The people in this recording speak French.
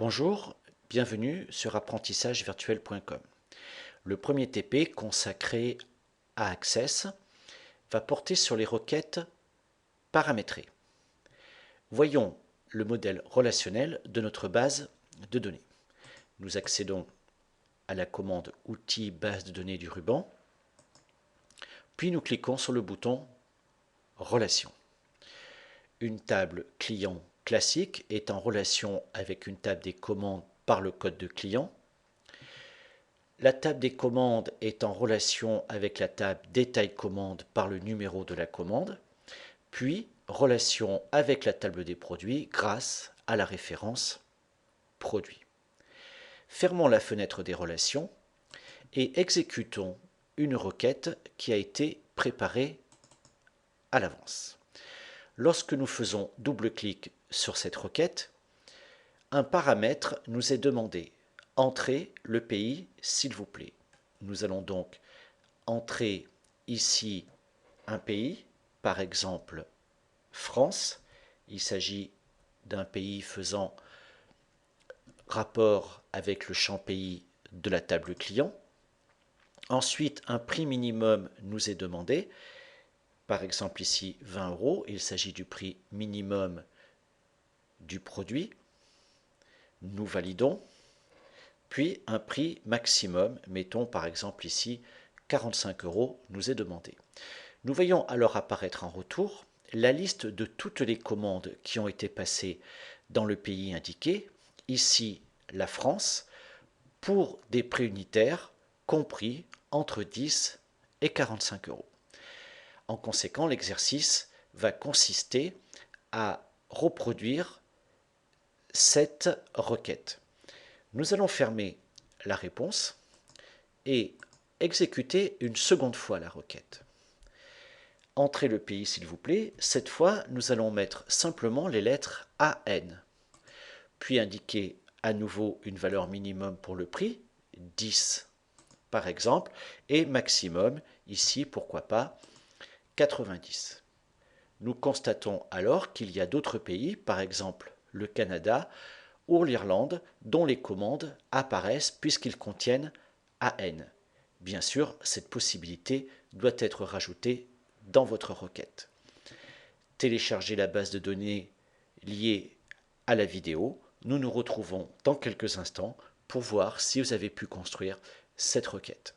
Bonjour, bienvenue sur apprentissagevirtuel.com. Le premier TP consacré à Access va porter sur les requêtes paramétrées. Voyons le modèle relationnel de notre base de données. Nous accédons à la commande Outils base de données du ruban, puis nous cliquons sur le bouton Relations. Une table client classique est en relation avec une table des commandes par le code de client. La table des commandes est en relation avec la table détail commande par le numéro de la commande, puis relation avec la table des produits grâce à la référence produit. Fermons la fenêtre des relations et exécutons une requête qui a été préparée à l'avance. Lorsque nous faisons double-clic sur cette requête, un paramètre nous est demandé. Entrez le pays, s'il vous plaît. Nous allons donc entrer ici un pays, par exemple France. Il s'agit d'un pays faisant rapport avec le champ pays de la table client. Ensuite, un prix minimum nous est demandé. Par exemple ici 20 €, il s'agit du prix minimum du produit. Nous validons. Puis un prix maximum, mettons par exemple ici 45 € nous est demandé. Nous voyons alors apparaître en retour la liste de toutes les commandes qui ont été passées dans le pays indiqué, ici la France, pour des prix unitaires compris entre 10 et 45 €. En conséquent, l'exercice va consister à reproduire cette requête. Nous allons fermer la réponse et exécuter une seconde fois la requête. Entrez le pays s'il vous plaît. Cette fois, nous allons mettre simplement les lettres AN, puis indiquer à nouveau une valeur minimum pour le prix, 10 par exemple, et maximum, ici pourquoi pas, 90. Nous constatons alors qu'il y a d'autres pays, par exemple le Canada ou l'Irlande, dont les commandes apparaissent puisqu'ils contiennent AN. Bien sûr, cette possibilité doit être rajoutée dans votre requête. Téléchargez la base de données liée à la vidéo. Nous nous retrouvons dans quelques instants pour voir si vous avez pu construire cette requête.